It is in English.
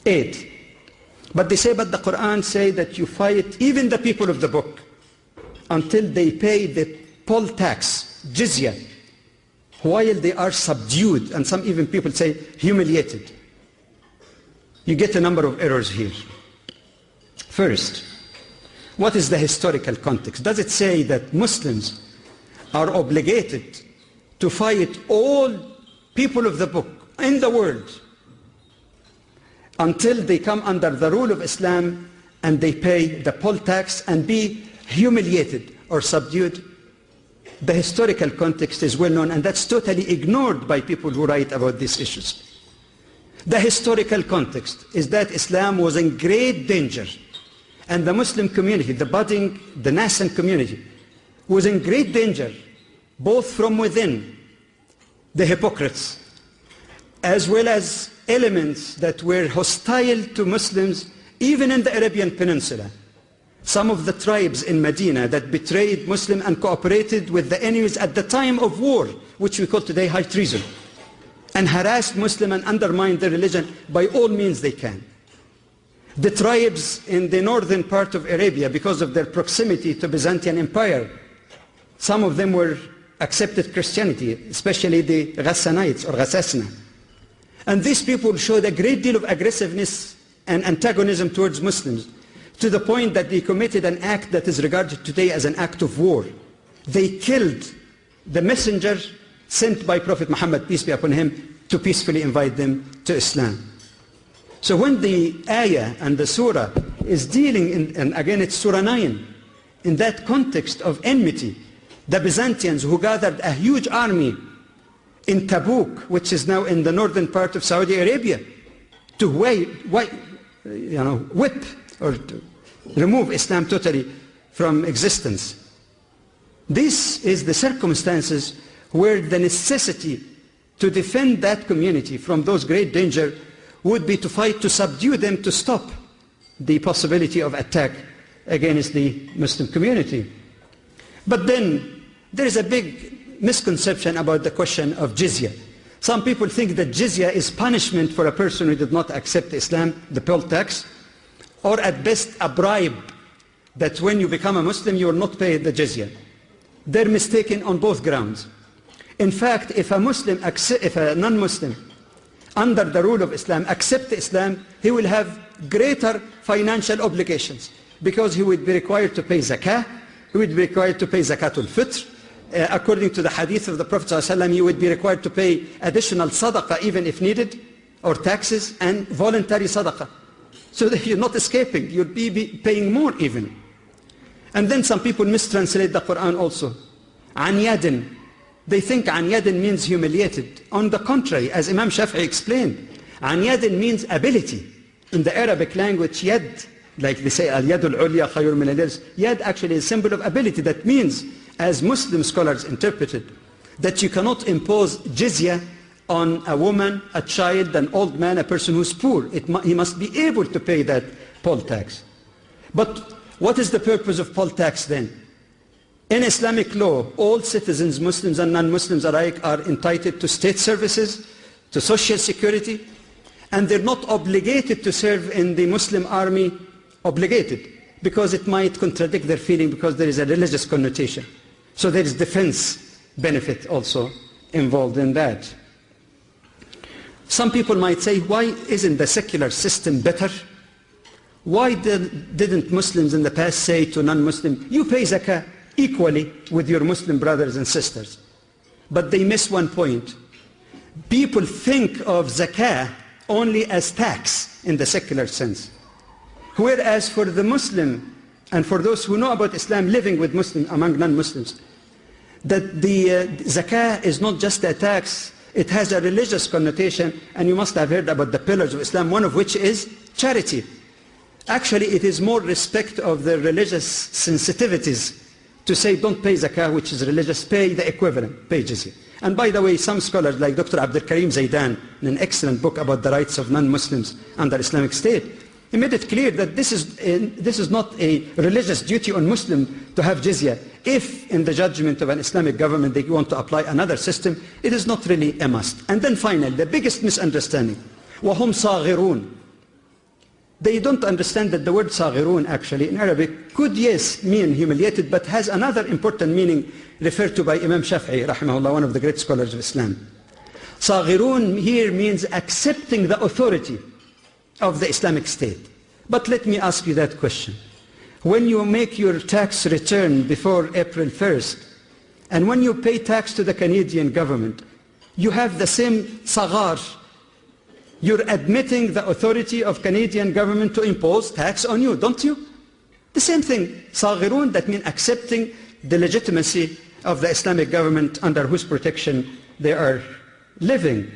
aid. But they say, but the Qur'an say that you fight even the people of the book until they pay the poll tax, Jyzia, while they are subdued, and some even people say humiliated. You get a number of errors here. First, what is the historical context? Does it say that Muslims are obligated to fight all people of the book in the world until they come under the rule of Islam and they pay the poll tax and be humiliated or subdued? The historical context is well known, and that's totally ignored by people who write about these issues. The historical context is that Islam was in great danger, and the Muslim community, the budding, the nascent community, was in great danger, both from within the hypocrites, as well as elements that were hostile to Muslims, even in the Arabian Peninsula. Some of the tribes in Medina that betrayed Muslims and cooperated with the enemies at the time of war, which we call today high treason, and harassed Muslims and undermined their religion by all means they can. The tribes in the northern part of Arabia, because of their proximity to Byzantine Empire, some of them were accepted Christianity, especially the Ghassanites or Ghassasna. And these people showed a great deal of aggressiveness and antagonism towards Muslims, to the point that they committed an act that is regarded today as an act of war. They killed the messenger sent by Prophet Muhammad, peace be upon him, to peacefully invite them to Islam. So when the ayah and the surah is dealing, and again it's surah 9, in that context of enmity, the Byzantines who gathered a huge army in Tabuk, which is now in the northern part of Saudi Arabia, to whip or to remove Islam totally from existence. This is the circumstances where the necessity to defend that community from those great danger would be to fight to subdue them, to stop the possibility of attack against the Muslim community. But then there is a big misconception about the question of Jyzia. Some people think that Jyzia is punishment for a person who did not accept Islam, the poll tax, or at best a bribe that when you become a Muslim you will not pay the Jyzia. They're mistaken on both grounds. In fact, if a non-Muslim under the rule of Islam accepts Islam, he will have greater financial obligations, because he would be required to pay zakah, he would be required to pay zakatul fitr. According to the hadith of the Prophet ﷺ, he would be required to pay additional sadaqah even if needed, or taxes, and voluntary sadaqah. So that you're not escaping, you'll be paying more even. And then some people mistranslate the Qur'an also. An yadin. They think an yadin means humiliated. On the contrary, as Imam Shafi'i explained, an yadin means ability. In the Arabic language, yad, like they say, al-yadul ulya khayur min al-yad, yad actually is a symbol of ability. That means, as Muslim scholars interpreted, that you cannot impose jizya on a woman, a child, an old man, a person who's poor. He must be able to pay that poll tax. But what is the purpose of poll tax then? In Islamic law, all citizens, Muslims and non-Muslims alike, are entitled to state services, to social security, and they're not obligated to serve in the Muslim army, obligated, because it might contradict their feeling, because there is a religious connotation. So there is defense benefit also involved in that. Some people might say, why isn't the secular system better? Why didn't Muslims in the past say to non-Muslims, you pay zakah equally with your Muslim brothers and sisters? But they miss one point. People think of zakah only as tax in the secular sense. Whereas for the Muslim, and for those who know about Islam living with Muslims among non-Muslims, that the zakah is not just a tax, it has a religious connotation, and you must have heard about the pillars of Islam, one of which is charity. Actually, it is more respect of the religious sensitivities to say, don't pay zakah, which is religious, pay the equivalent, pay jizya. And by the way, some scholars like Dr. Abdul Karim Zaidan, in an excellent book about the rights of non-Muslims under Islamic State, he made it clear that this is not a religious duty on Muslims to have jizya. If, in the judgment of an Islamic government, they want to apply another system, it is not really a must. And then finally, the biggest misunderstanding, وَهُمْ صَاغِرُونَ. They don't understand that the word صاغرون actually in Arabic could, yes, mean humiliated, but has another important meaning referred to by Imam Shafi'i, rahimahullah, one of the great scholars of Islam. صاغرون here means accepting the authority of the Islamic State. But let me ask you that question. When you make your tax return before April 1st, and when you pay tax to the Canadian government, you have the same sagar. You're admitting the authority of Canadian government to impose tax on you, don't you? The same thing, صاغرون, that means accepting the legitimacy of the Islamic government under whose protection they are living.